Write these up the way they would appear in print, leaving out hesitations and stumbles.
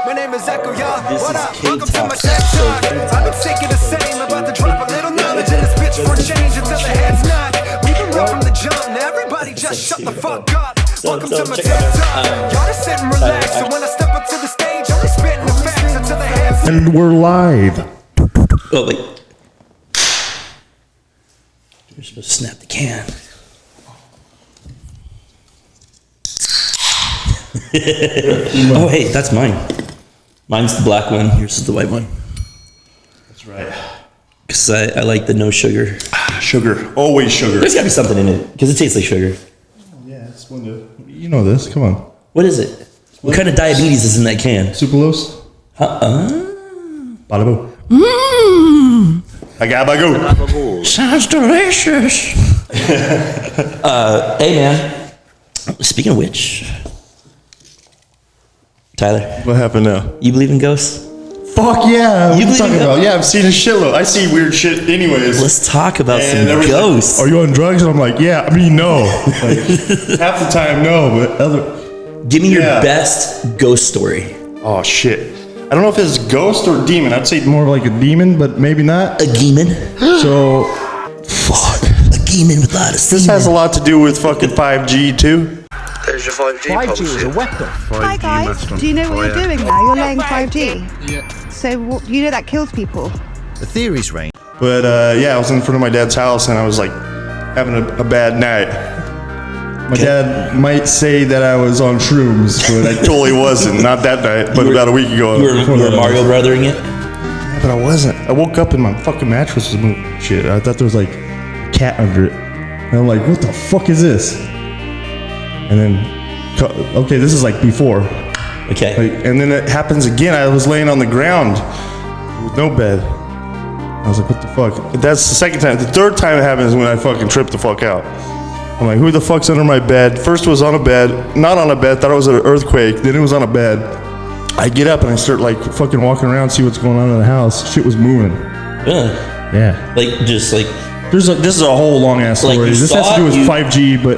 My name is Echo, y'all. This What is up? K-Talk. Welcome to my tech talk. I've been sick of the same. About to drop a little knowledge in this bitch for change until the head's not. We've been rough from the jump. Now everybody just shut the fuck up. Welcome to my tech talk. Y'all just sit and relax. So when I step up to the stage, I'll be spitting the facts until the head's. And we're live. Oh, wait. You're supposed to snap the can. Oh, hey, that's mine. Mine's the black one. Yours is the white one. That's right. Because I like the no sugar. Sugar. Always sugar. There's got to be something in it. Because it tastes like sugar. Yeah, it's one of... You know this. Come on. What is it? What kind of diabetes is in that can? Sucralose. Bodybuilder. Mmm. I got my go. Sounds delicious. Hey, man. Speaking of which... Tyler. What happened now? You believe in ghosts? Fuck yeah. What You are you talking believe in about? Yeah, I've seen a shitload. I see weird shit anyways. Let's talk about some And everyone's ghosts. like, are you on drugs? And I'm like, yeah. I mean, no. Like, half the time, no. But other... Give me your best ghost story. Oh, shit. I don't know if it's ghost or demon. I'd say more like a demon, but maybe not. A demon? So... Fuck. A demon with a lot of semen. This has a lot to do with fucking 5G, too. There's your 5G 5G is a weapon. Hi guys, do you know what you're doing now? You're laying 5G. Yeah. So you know that kills people. The theory's range. But yeah, I was in front of my dad's house and I was like having a bad night. My dad might say that I was on shrooms, but I totally wasn't. Not that night, but about a week ago. You were Mario Brothering it? Yeah, but I wasn't. I woke up and my fucking mattress was moving. Shit, I thought there was like a cat under it. And I'm like, what the fuck is this? And then, okay, this is like before. Okay. Like, and then it happens again. I was laying on the ground with no bed. I was like, what the fuck? That's the second time. The third time it happens when I fucking tripped the fuck out. I'm like, who the fuck's under my bed? First was on a bed, not on a bed, thought it was an earthquake. Then it was on a bed. I get up and I start like fucking walking around, see what's going on in the house. Shit was moving. Really? Yeah. Like, just like... This is a whole long ass story. Like this has to do with 5G, but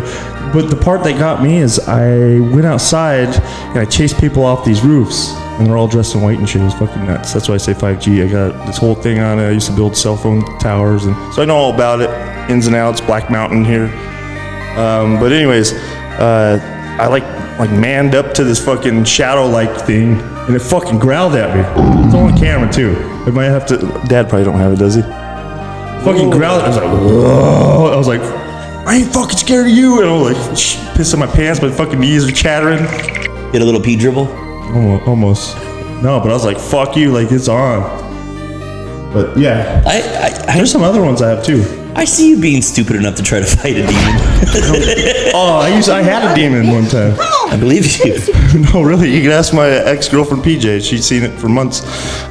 the part that got me is I went outside and I chased people off these roofs, and they're all dressed in white and shit. It was fucking nuts. That's why I say 5G. I got this whole thing on it. I used to build cell phone towers, and so I know all about it, ins and outs. Black Mountain here. But anyways, I like manned up to this fucking shadow-like thing, and it fucking growled at me. It's on camera too. It might have to. Dad probably don't have it, does he? Fucking growled. I was like, whoa. I was like, I ain't fucking scared of you. And I was like, pissing my pants. My fucking knees are chattering. Get a little pee dribble? Almost. No, but I was like, fuck you. Like, it's on. But yeah. There's some other ones I have too. I see you being stupid enough to try to fight a demon. Oh, I had a demon one time. I believe you. No, really. You can ask my ex-girlfriend PJ. She'd seen it for months.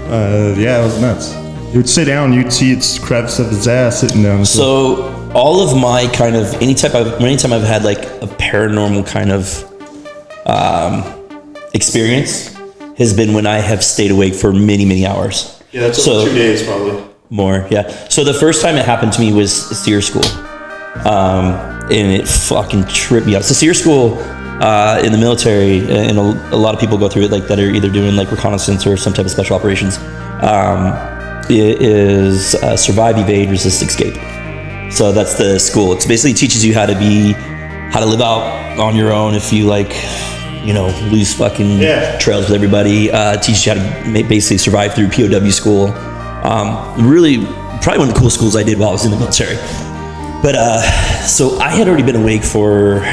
Yeah, it was nuts. It would sit down, you'd see its crevice of its ass sitting down. So all of my kind of anytime I've had like a paranormal kind of experience has been when I have stayed awake for many hours. Yeah, that's over 2 days probably. More, yeah. So the first time it happened to me was SEER school, and it fucking tripped me out. So SEER school in the military, and a lot of people go through it like that are either doing like reconnaissance or some type of special operations. It is survive, evade, resist, escape. So that's the school. It basically teaches you how to live out on your own if you lose fucking trails with everybody. Teaches you how to basically survive through POW school. Really, probably one of the coolest schools I did while I was in the military. But so I had already been awake for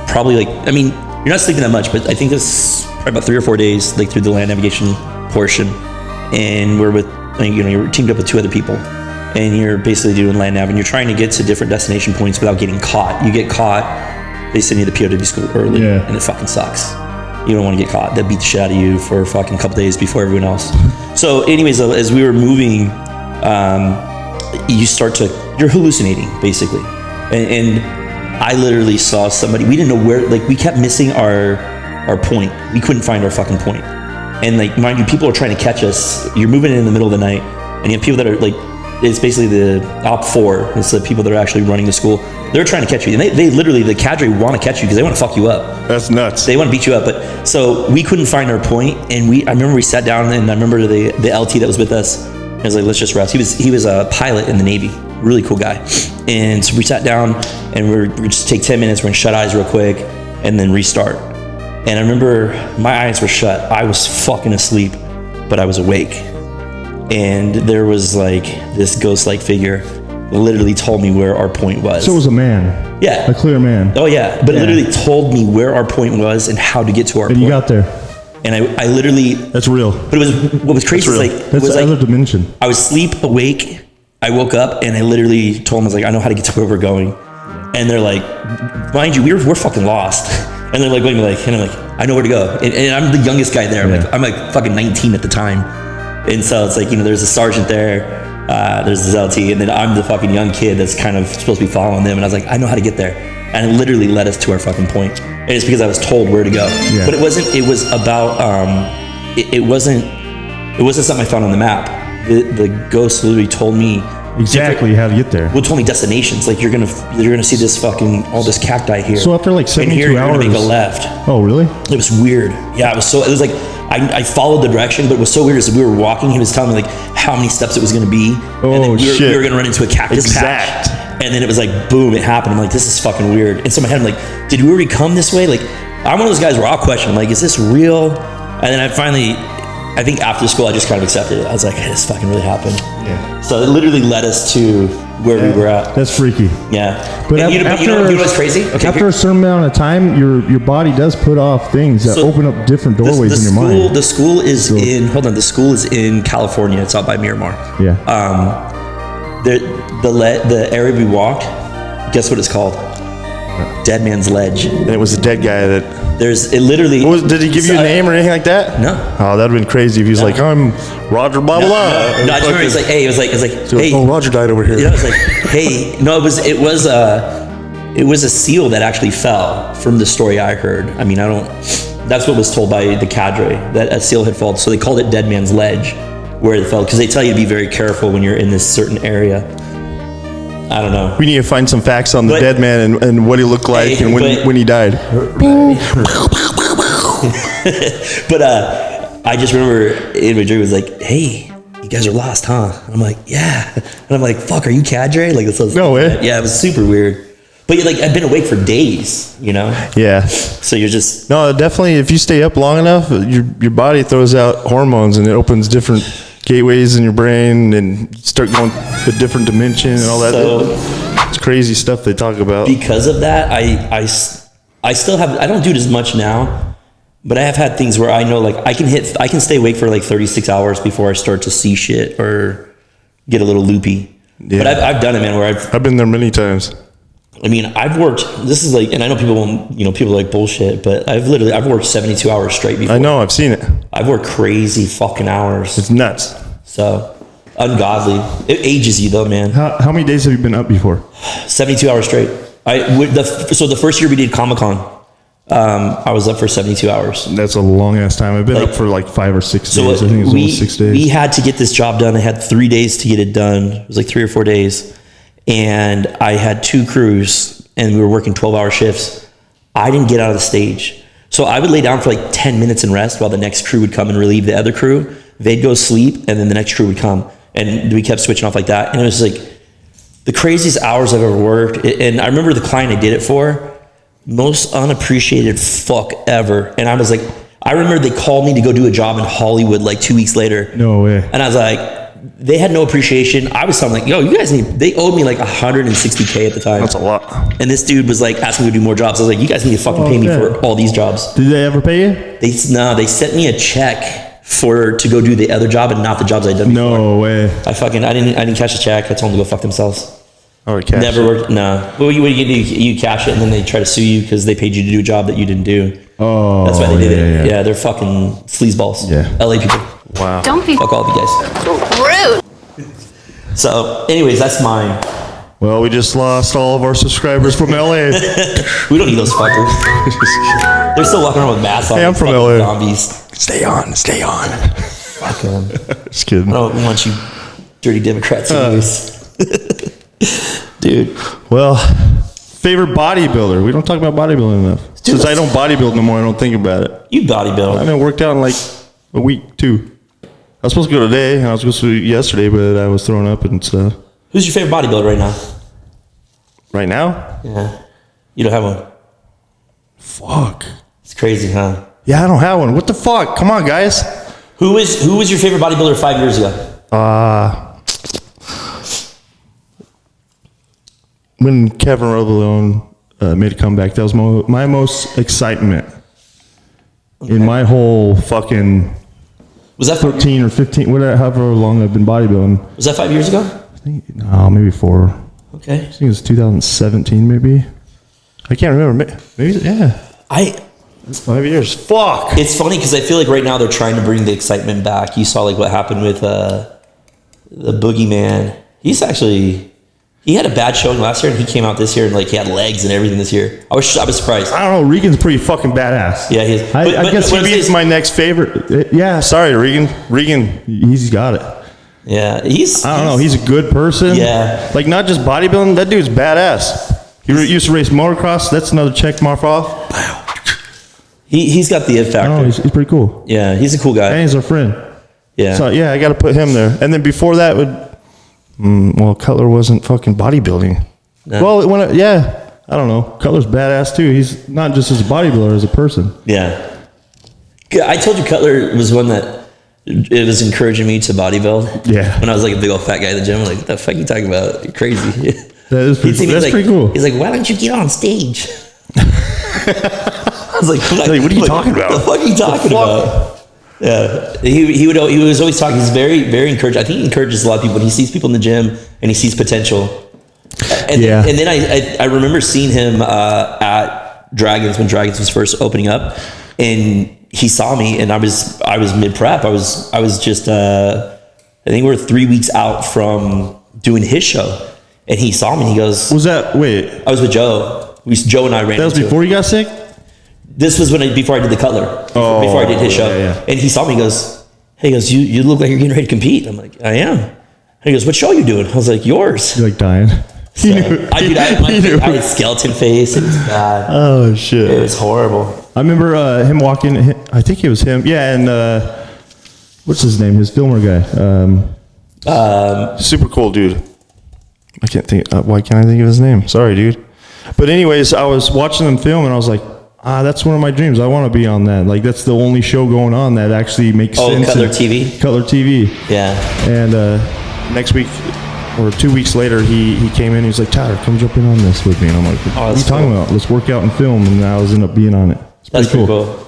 probably you're not sleeping that much, but I think it's probably about 3 or 4 days, like through the land navigation portion, and we're with. You're teamed up with 2 other people, and you're basically doing land nav, and you're trying to get to different destination points without getting caught. You get caught, they send you to POW school early, and it fucking sucks. You don't want to get caught. They'll beat the shit out of you for a fucking couple days before everyone else. So anyways, as we were moving, you're hallucinating, basically. And I literally saw somebody, we didn't know where, like we kept missing our point. We couldn't find our fucking point. And like, mind you, people are trying to catch us. You're moving in the middle of the night, and you have people that are like it's basically the OP4. It's the people that are actually running the school. They're trying to catch you, and they literally, the cadre want to catch you because they want to fuck you up. That's nuts. They want to beat you up. But so we couldn't find our point, and I remember we sat down, and I remember the LT that was with us. I was like, let's just rest. He was a pilot in the Navy, really cool guy. And so we sat down, and we're just take 10 minutes. We're gonna shut eyes real quick, and then restart. And I remember my eyes were shut. I was fucking asleep, but I was awake. And there was like this ghost-like figure literally told me where our point was. So it was a man. Yeah. A clear man. Oh yeah, but literally told me where our point was and how to get to our point. And you got there. And I literally. That's real. But it was, what was crazy is like. That's was the like, other dimension. I was asleep, awake, I woke up, and I literally told them, I was like, I know how to get to where we're going. And they're like, mind you, we're fucking lost. And they're like, wait a minute, and I'm like, I know where to go. And I'm the youngest guy there. I'm like fucking 19 at the time. And so it's like, there's a sergeant there, there's this LT, and then I'm the fucking young kid that's kind of supposed to be following them. And I was like, I know how to get there. And it literally led us to our fucking point. And it's because I was told where to go. Yeah. But it was about, it wasn't something I found on the map. The ghost literally told me exactly how to get there. Well, told me destinations. Like you're gonna see this fucking all this cacti here. So after like 72 and here, hours, you're gonna make a left. Oh really? It was weird. Yeah, it was like I followed the direction, but it was so weird. As we were walking, he was telling me like how many steps it was gonna be. Oh and then shit! We were gonna run into a cactus patch. And then it was like boom, it happened. I'm like, this is fucking weird. And so in my head, I'm like, did we already come this way? Like I'm one of those guys where I'll question, like, is this real? And then I think after school, I just kind of accepted it. I was like, hey, this fucking really happened. Yeah. So it literally led us to where we were at. That's freaky. Yeah. But you know what's crazy? Okay, after a certain amount of time, your body does put off things that open up different doorways in your mind. The school is the school is in California. It's out by Miramar. Yeah. The area we walked, guess what it's called? Dead Man's Ledge. And it was a dead guy that. Did he give you a name or anything like that? No. Oh, that'd have been crazy if he was like, I'm Roger blah blah blah. No, I just remember it was like, hey, it was like, hey. Oh, Roger died over here. You know, it was like, hey, no, it was a seal that actually fell from the story I heard. I mean, that's what was told by the cadre, that a seal had fallen. So they called it Dead Man's Ledge, where it fell, because they tell you to be very careful when you're in this certain area. I don't know. We need to find some facts on the dead man and what he looked like and when he died. But I just remember in my dream, it was like, hey, you guys are lost, huh? I'm like, yeah. And I'm like, fuck, are you cadre? Like, no way. Yeah, it was super weird. But like, I've been awake for days, Yeah. So you're just. No, definitely. If you stay up long enough, your body throws out hormones and it opens different gateways in your brain and you start going to a different dimension and all that. So, it's crazy stuff they talk about. Because of that, I still have, I don't do it as much now, but I have had things where I know like I can stay awake for like 36 hours before I start to see shit or get a little loopy. Yeah. But I've done it, man, where I've been there many times. I mean, I've worked, this is like, and I know people won't, people are like bullshit, but I've worked 72 hours straight before. I know, I've seen it. I've worked crazy fucking hours. It's nuts. So, ungodly. It ages you though, man. How many days have you been up before? 72 hours straight. So the first year we did Comic-Con, I was up for 72 hours. That's a long ass time. I've been up for like 5 or 6 days. I think it was only 6 days. We had to get this job done. I had 3 days to get it done. It was like 3 or 4 days. And I had 2 crews and we were working 12-hour shifts. I didn't get out of the stage. So I would lay down for like 10 minutes and rest while the next crew would come and relieve the other crew. They'd go sleep and then the next crew would come. And we kept switching off like that. And it was like the craziest hours I've ever worked. And I remember the client I did it for, most unappreciated fuck ever. And I was like, I remember they called me to go do a job in Hollywood like 2 weeks later. No way. And I was like, they had no appreciation. I was telling them like, yo, you guys they owed me like $160K at the time. That's a lot. And this dude was like asking me to do more jobs. I was like, you guys need to fucking pay me for all these jobs. Did they ever pay you? They sent me a check to go do the other job and not the jobs I'd done before. No way. I didn't cash a check. I told them to go fuck themselves. Oh, cash Never worked. No. Well, what do you do? You cash it and then they try to sue you because they paid you to do a job that you didn't do. Oh, that's why they did it. Yeah, they're fucking sleazeballs. Yeah. LA people. Wow. Don't be fuck all of you guys. rude. So, anyways, that's mine. Well, we just lost all of our subscribers from LA. We don't need those fuckers. They're still walking around with masks on. Hey, I'm from LA. Zombies. Stay on. Fuck them. Just kidding. I don't want you dirty Democrats use. Dude. Well, favorite bodybuilder. We don't talk about bodybuilding enough. Dude, Since I don't bodybuild no more, I don't think about it. You bodybuild. I haven't worked out in like a week, 2. I was supposed to go today, and I was supposed to yesterday, but I was throwing up and stuff. Who's your favorite bodybuilder right now? Right now? Yeah. You don't have one. Fuck. It's crazy, huh? Yeah, I don't have one. What the fuck? Come on, guys. Who was your favorite bodybuilder 5 years ago? When Kevin Rovalone made a comeback, that was my most excitement in my whole fucking Was that 13 or 15, whatever, however long I've been bodybuilding. Was that 5 years ago? I think, no, maybe 4. Okay. I think it was 2017, maybe. I can't remember. Maybe, yeah. It's 5 years. Fuck. It's funny because I feel like right now they're trying to bring the excitement back. You saw like what happened with the Boogeyman. He had a bad showing last year, and he came out this year and like he had legs and everything this year. I was surprised. I don't know. Regan's pretty fucking badass. Yeah, he is. I guess he's my next favorite. Yeah, sorry, Regan. He's got it. Yeah, I don't know. He's a good person. Yeah. Like not just bodybuilding. That dude's badass. He used to race motocross. That's another check mark off. He's got the it factor. Oh, he's pretty cool. Yeah, he's a cool guy. And he's our friend. Yeah. So yeah, I got to put him there. And then before that well, Cutler wasn't fucking bodybuilding. No. Well, I don't know. Cutler's badass too. He's not just as a bodybuilder, as a person. Yeah. I told you Cutler was one that it was encouraging me to bodybuild. Yeah. When I was like a big old fat guy in the gym, I'm like, what the fuck are you talking about? You're crazy. That is pretty, that's like, pretty cool. He's like, why don't you get on stage? I was like, what are you talking about? What the fuck are you talking about? Yeah, he was always talking. He's very, very encouraging. I think he encourages a lot of people when he sees people in the gym and he sees potential. And then I remember seeing him at Dragons when Dragons was first opening up, and he saw me, and I was mid prep. I was just I think we were 3 weeks out from doing his show, and he saw me. And he goes, "Was that wait?" I was with Joe. Joe and I ran. That was into before him. you got sick. This was before I did the Cutler. Before I did his show. Yeah. And he saw me, he goes, you look like you're getting ready to compete. I'm like, I am. And he goes, what show are you doing? I was like, yours. You're like dying. So, I had skeleton face. It was bad. Oh, shit. It was horrible. I remember him walking, I think it was him. Yeah, and what's his name? His filmer guy. Super cool dude. I can't think, why can't I think of his name? Sorry, dude. But anyways, I was watching them film and I was like, that's one of my dreams. I want to be on that. Like, that's the only show going on that actually makes sense. Cutler TV? Cutler TV. Yeah. And next week, or 2 weeks later, he came in. He was like, Tyler, come jump in on this with me. And I'm like, what are you talking about? Let's work out and film. And I was ended up being on it. It's That's pretty cool.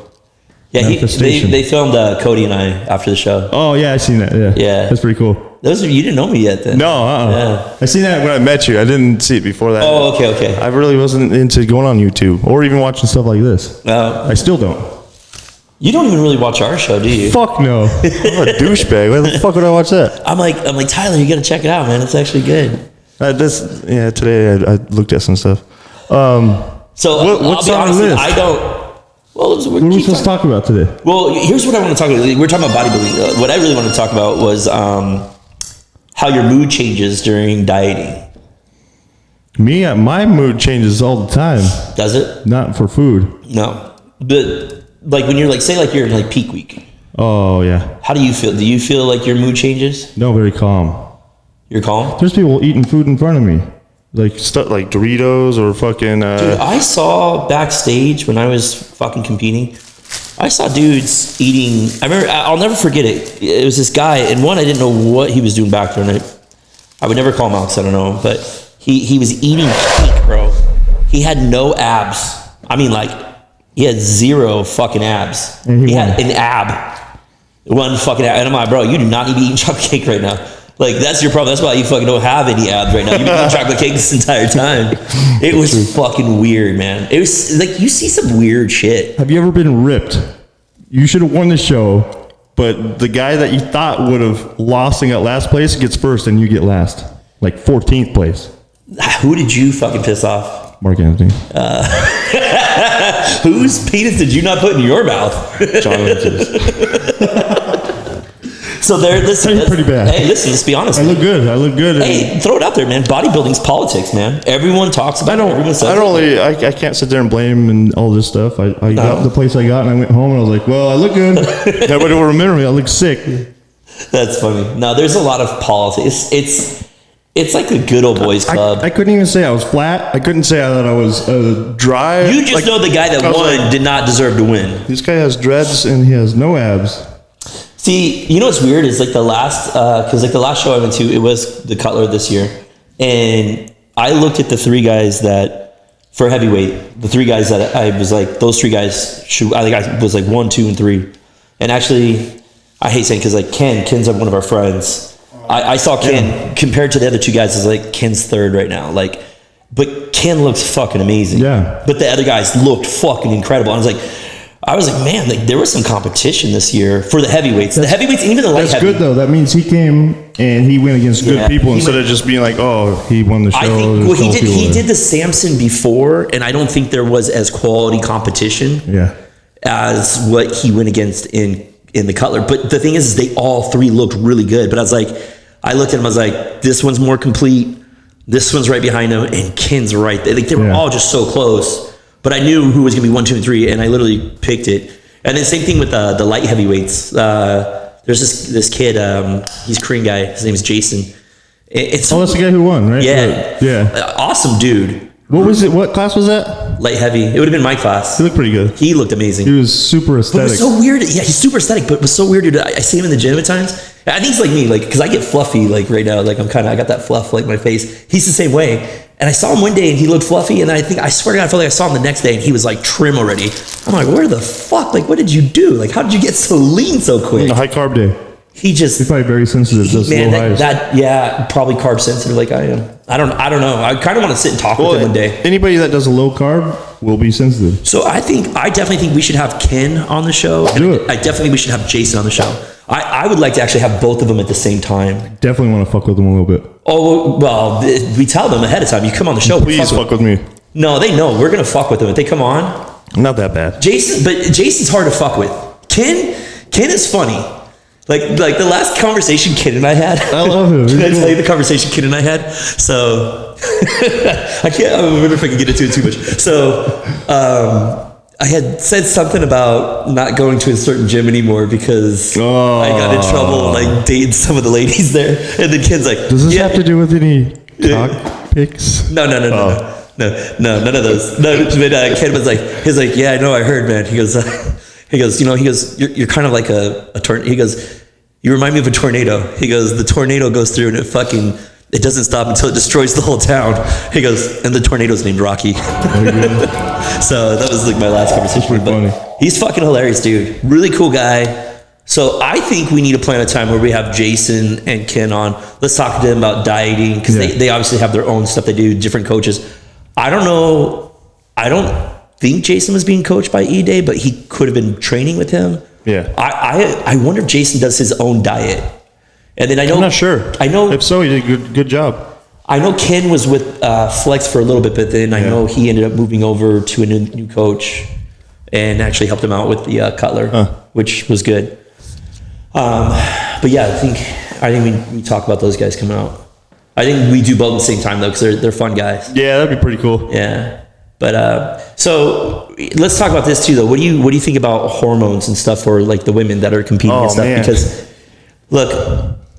Yeah, they filmed Cody and I after the show. Oh, yeah, I seen that. Yeah. That's pretty cool. You didn't know me yet then. No, Yeah. I seen that when I met you. I didn't see it before that. Oh, okay. I really wasn't into going on YouTube or even watching stuff like this. I still don't. You don't even really watch our show, do you? Fuck no. I'm a douchebag. Why the fuck would I watch that? I'm like Tyler, you gotta check it out, man. It's actually good. Today I looked at some stuff. So what's I'll be on the honest, list? I don't. Well, what are we supposed to talk about today? Well, here's what I want to talk about. We're talking about bodybuilding. What I really want to talk about was how your mood changes during dieting. My mood changes all the time. Does it? Not for food. No, but like when you're you're in like peak week. Oh yeah. How do you feel? Do you feel like your mood changes? No, very calm. You're calm? There's people eating food in front of me. Like stuff like Doritos or fucking. Dude, I saw backstage when I was fucking competing. I saw dudes eating. I remember. I'll never forget it. It was this guy, and I didn't know what he was doing back there. And I would never call him out because I don't know him. But he was eating cake, bro. He had no abs. I mean, like he had zero fucking abs. And he had an ab, one fucking ab. And I'm like, bro, you do not need to be eating chocolate cake right now. Like, that's your problem. That's why you fucking don't have any abs right now. You've been eating chocolate cake this entire time. It was fucking weird, man. It was like, you see some weird shit. Have you ever been ripped? You should have won the show, but the guy that you thought would have lost and got last place gets first and you get last. Like 14th place. Who did you fucking piss off? Mark Anthony. Whose penis did you not put in your mouth? John Lynch's. So there, listen. Pretty bad. Hey, listen. Let's be honest. I look good. I look good. Hey, throw it out there, man. Bodybuilding's politics, man. Everyone talks about it. Everyone says I don't really. I can't sit there and blame and all this stuff. I got the place I got, and I went home, and I was like, well, I look good. Everybody will remember me. I look sick. That's funny. No, there's a lot of politics. It's like a good old boys club. I couldn't even say I was flat. I couldn't say that I was dry. You just know the guy that won did not deserve to win. This guy has dreads and he has no abs. See, you know what's weird is like the last, because like the last show I went to, it was the Cutler this year, and I looked at the three guys that for heavyweight, the three guys that I was like, those three guys should. I think I was like 1, 2, and 3, and actually, I hate saying because like Ken's like one of our friends. I saw Ken compared to the other two guys. Is like Ken's third right now. Like, but Ken looks fucking amazing. Yeah. But the other guys looked fucking incredible. I was like, man, like there was some competition this year for the heavyweights. The heavyweights, and even the light That's heavy. good though. That means he came and he went against good people instead of just being like, oh, he won the show. I think he did the Samson before, and I don't think there was as quality competition as what he went against in the Cutler. But the thing is they all three looked really good. But I looked at him, I was like, this one's more complete. This one's right behind him, and Ken's right there. Like they were all just so close. But I knew who was going to be 1, 2, and 3, and I literally picked it. And then same thing with the light heavyweights. There's this kid, he's a Korean guy. His name is Jason. That's the guy who won, right? Yeah. Awesome dude. What was it? What class was that? Light heavy. It would have been my class. He looked pretty good. He looked amazing. He was super aesthetic. But it was so weird. Yeah, he's super aesthetic, but it was so weird, dude. I see him in the gym at times. I think he's like me, like, because I get fluffy, like, right now. Like, I got that fluff, like, my face. He's the same way. And I saw him one day, and he looked fluffy, and I swear to God, I felt like I saw him the next day, and he was, like, trim already. I'm like, where the fuck? Like, what did you do? Like, how did you get so lean so quick? A high carb day. He's probably very sensitive. Probably carb sensitive like I am. I don't know. I kind of want to sit and talk with him one day. Anybody that does a low carb will be sensitive. So I definitely think we should have Ken on the show. Do it. I definitely think we should have Jason on the show. I would like to actually have both of them at the same time. Definitely want to fuck with them a little bit. Oh, well, we tell them ahead of time. You come on the show. Please fuck with me. No, they know. We're going to fuck with them. If they come on. Not that bad. Jason's hard to fuck with. Ken is funny. Like the last conversation Ken and I had. I love him. Can I tell you the conversation Ken and I had? So I don't remember if I can get into it too much. So I had said something about not going to a certain gym anymore because I got in trouble like dating some of the ladies there. And then Ken's like, does this have to do with any cock pics? No, none of those. No, but Ken was like, he's like, yeah, I know, I heard, man. He goes, you're kind of like a tornado. He goes, you remind me of a tornado. He goes, the tornado goes through and it doesn't stop until it destroys the whole town. He goes, and the tornado's named Rocky. So that was like my last conversation. But he's fucking hilarious, dude. Really cool guy. So I think we need to plan a time where we have Jason and Ken on. Let's talk to them about dieting because they obviously have their own stuff they do, different coaches. I don't know. I don't think Jason was being coached by E-Day, but he could have been training with him. Yeah. I wonder if Jason does his own diet. And then I'm not sure. I know if so, he did a good job. I know Ken was with Flex for a little bit, but then I know he ended up moving over to a new coach and actually helped him out with the Cutler, which was good. But yeah, I think we talk about those guys coming out. I think we do both at the same time though, because they're fun guys. Yeah, that'd be pretty cool. Yeah. But so let's talk about this too, though. What do you think about hormones and stuff for like the women that are competing and stuff? Man. Because look,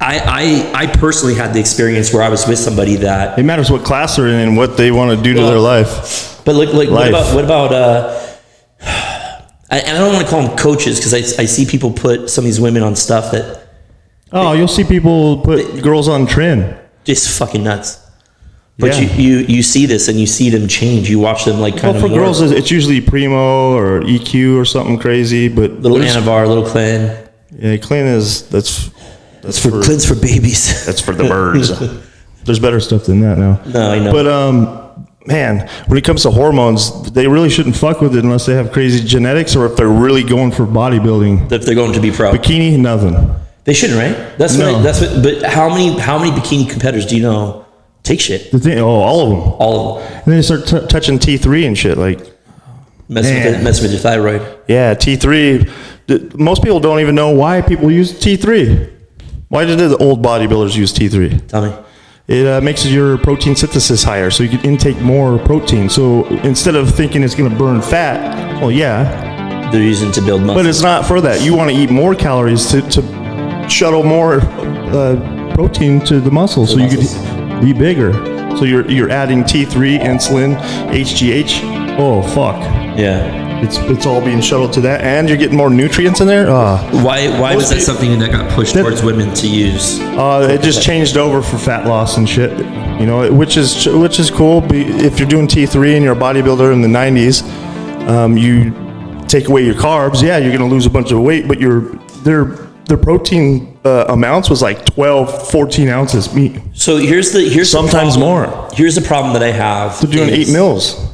I personally had the experience where I was with somebody that it matters what class they're in and what they want to do to their life. But like what about I don't want to call them coaches because I see people put some of these women on stuff that you'll see people put girls on Trin. Just fucking nuts. But you see this and you see them change. You watch them like kind of. For girls, it's usually Primo or EQ or something crazy. But little Anavar, little Clan. Yeah, Clan that's Clan's for babies. That's for the birds. There's better stuff than that now. No, I know. But man, when it comes to hormones, they really shouldn't fuck with it unless they have crazy genetics or if they're really going for bodybuilding. If they're going to be pro. Bikini, nothing. They shouldn't, right? That's what. But how many bikini competitors do you know take shit? All of them. All of them. And then they start touching T3 and shit, like messing with your thyroid. Yeah, T3. Most people don't even know why people use T3. Why did the old bodybuilders use T3? Tell me. It makes your protein synthesis higher, so you can intake more protein. So instead of thinking it's going to burn fat, well, yeah, They're using to build muscle. but it's not for that. You want to eat more calories to shuttle more protein to the muscles, so you can be bigger. So you're adding T3, insulin, HGH. Oh fuck! Yeah. It's all being shuttled to that, and you're getting more nutrients in there. Why was that something that got pushed towards women to use? It just changed over for fat loss and shit. You know, which is cool. If you're doing T3 and you're a bodybuilder in the 90s, you take away your carbs. Yeah, you're gonna lose a bunch of weight, but their protein amounts was like 12, 14 ounces meat. So here's sometimes the more. Here's the problem that I have. They're doing 8 meals.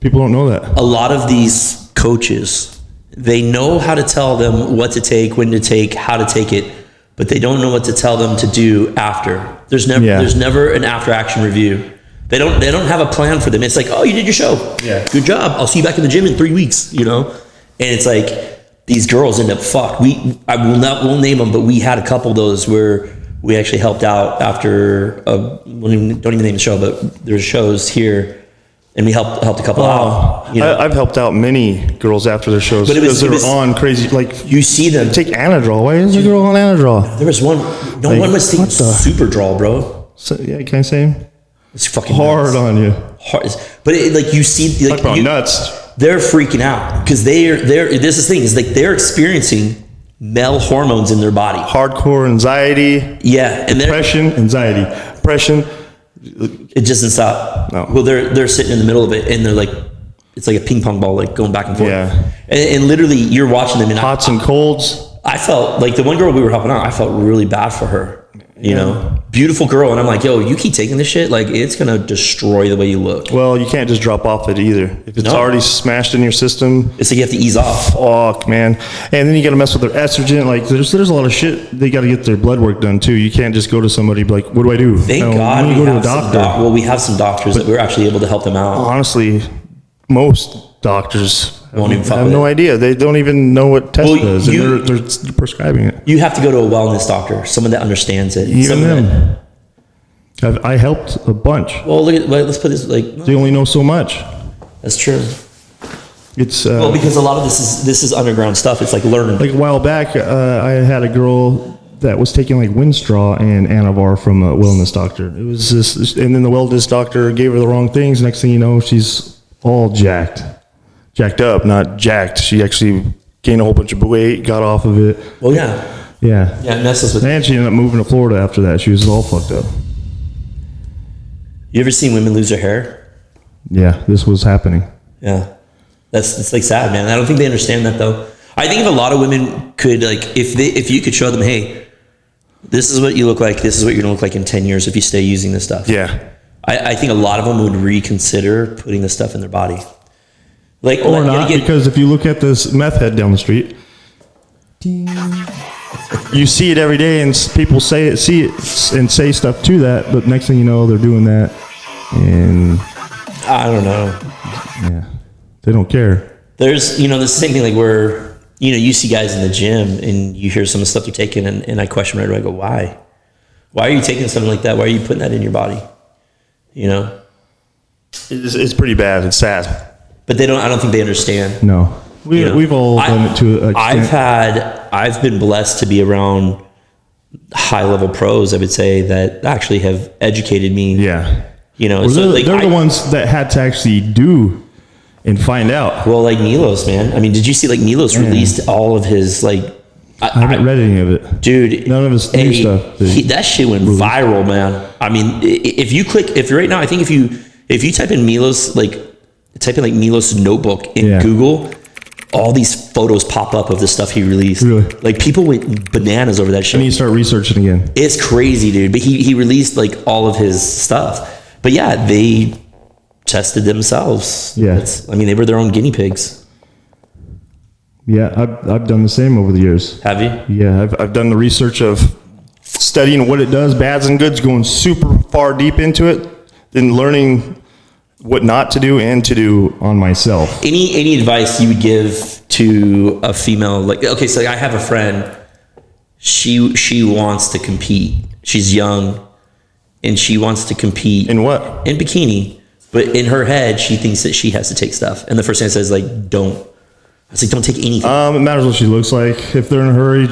People don't know that. A lot of these coaches, they know how to tell them what to take, when to take, how to take it, but they don't know what to tell them to do after. There's never an after action review. They don't have a plan for them. It's like, oh, you did your show. Yeah. Good job. I'll see you back in the gym in 3 weeks, you know? And it's like, these girls end up fucked. We'll name them, but we had a couple of those where we actually helped out after, don't even name the show, but there's shows here. And we helped a couple out. You know? I've helped out many girls after their shows, But because they were on crazy. Like, you see them. take Anadrol. Why is a girl on Anadrol? There was one. No Like, one was taking what the- super draw, bro. So, yeah, can I say him? It's fucking Hard nuts. on you. Hard. But like you see, like Talk about nuts. They're freaking out because they're. This is the thing is like they're experiencing male hormones in their body. Hardcore anxiety. Yeah, and Depression, anxiety, depression. it just doesn't stop. No. Well, they're sitting in the middle of it, and they're like, it's like a ping pong ball, like going back and forth. Yeah. And literally, you're watching them, and Hots and colds. I felt like the one girl we were helping out, I felt really bad for her. You know, beautiful girl, and I'm like, yo, you keep taking this shit, like it's gonna destroy the way you look. Well, you can't just drop off it either. If it's No. already smashed in your system, It's like you have to ease off. fuck, man. And then you got to mess with their estrogen. Like, there's a lot of shit. They got to get their blood work done too. You can't just go to somebody and be like, what do I do? Thank No, God you go to a have some doctor. we have some doctors that we're actually able to help them out. Honestly, most doctors Won't even fuck have with no it. idea. They don't even know what test Well, does, you- and they're prescribing it. You have to go to a wellness doctor, someone that understands it. Even Someone that- them. I helped a bunch. well, look at let's put this like They only know so much. that's true. It's Well, because a lot of this is underground stuff. It's like learning. like a while back, I had a girl that was taking like Winstraw and Anavar from a wellness doctor. It was just, and then the wellness doctor gave her the wrong things. Next thing you know, she's all jacked up, not jacked. She actually gained a whole bunch of weight, got off of it. Well, yeah, Yeah. it messes with. And she ended up moving to Florida after that. She was all fucked up. You ever seen women lose their hair? Yeah, this was happening. Yeah, it's like sad, man. I don't think they understand that though. I think if a lot of women could like, if you could show them, hey, this is what you look like. This is what you're gonna look like in 10 years if you stay using this stuff. Yeah. I think a lot of them would reconsider putting this stuff in their body. Like Or not, because if you look at this meth head down the street, you see it every day, and people see it, and say stuff to that. But next thing you know, they're doing that, and I don't know. yeah, they don't care. There's, the same thing like where, you see guys in the gym and you hear some of the stuff they're taking and I question right away, I go, why? Why are you taking something like that? Why are you putting that in your body? It's pretty bad. It's sad. But I don't think they understand. No, we've all done it to an extent. I've been blessed to be around high level pros, I would say, that actually have educated me. Yeah. So they're the ones that had to actually do and find out. Well, like Milos, man. I mean, did you see like Milos released all of his like? I haven't read any of it, dude. None of his new stuff. That shit went viral, man. I mean, if right now, I think if you type in Milos, type in Milos notebook in Google, all these photos pop up of the stuff he released. Really? Like people went bananas over that shit. I need to start researching again. It's crazy, dude. But he released like all of his stuff. But yeah, they tested themselves. Yeah. They were their own guinea pigs. Yeah, I've done the same over the years. Have you? Yeah, I've done the research of studying what it does, bads and goods, going super far deep into it, then learning what not to do and to do on myself. Any advice you would give to a female? Like, okay, so I have a friend she wants to compete. She's young, and she wants to compete In what? in bikini. But in her head, she thinks that she has to take stuff. And the first thing I said is like, don't. I was like, don't take anything. It matters what she looks like. If they're in a hurry,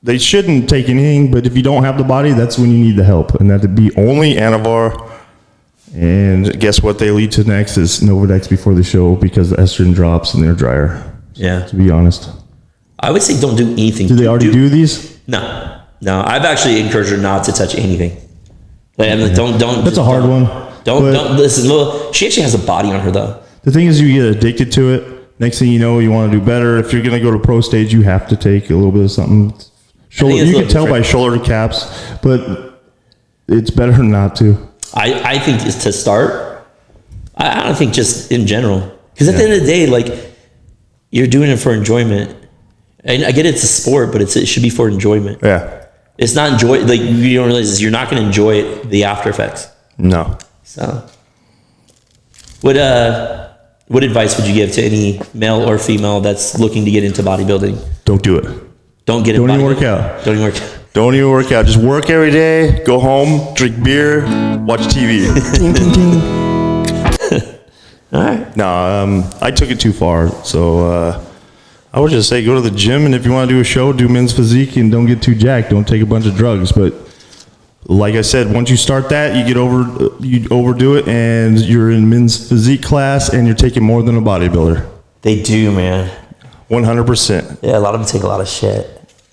they shouldn't take anything. But if you don't have the body, that's when you need the help, and that'd be Only Anavar. And guess what they lead to next is Novadex before the show because the estrogen drops and they're drier. Yeah. To be honest. I would say don't do anything. Do they already do these? No. I've actually encouraged her not to touch anything. Like, I'm like, don't. That's a hard one. Don't listen. Well, she actually has a body on her though. The thing is, you get addicted to it. Next thing you know, you want to do better. If you're going to go to pro stage, you have to take a little bit of something. Shoulder, you can tell by shoulder caps, but it's better not to. I think is to start. I don't think just in general, because at the end of the day, like you're doing it for enjoyment. And I get it's a sport, but it should be for enjoyment. Yeah. It's not enjoy. Like you don't realize is you're not going to enjoy it, the after effects. No. So, what advice would you give to any male or female that's looking to get into bodybuilding? Don't do it. Don't even work out. Don't even work out. Don't even work out. Just work every day, go home, drink beer, watch TV. All right. No, I took it too far. So I would just say go to the gym, and if you want to do a show, do men's physique, and don't get too jacked. Don't take a bunch of drugs. But like I said, once you start that, you overdo it, and you're in men's physique class, and you're taking more than a bodybuilder. They do, man. 100%. Yeah, a lot of them take a lot of shit.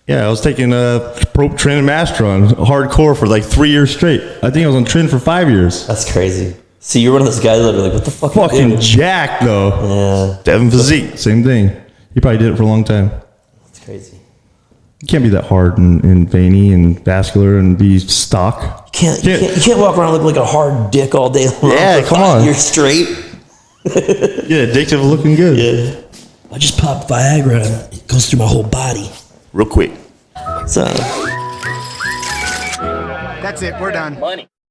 Yeah, I was taking Pro Trin and Mastron hardcore for like 3 years straight. I think I was on Trin for 5 years. That's crazy. See, you're one of those guys that are like, what the fuck? Fucking jacked though. Yeah. Devin physique. Same thing. He probably did it for a long time. That's crazy. You can't be that hard and veiny and vascular and be stock. You can't walk around looking like a hard dick all day long. Yeah, come on. You're straight. Yeah, addictive looking good. Yeah. I just popped Viagra and it goes through my whole body. Real quick. So. That's it. We're done. Money.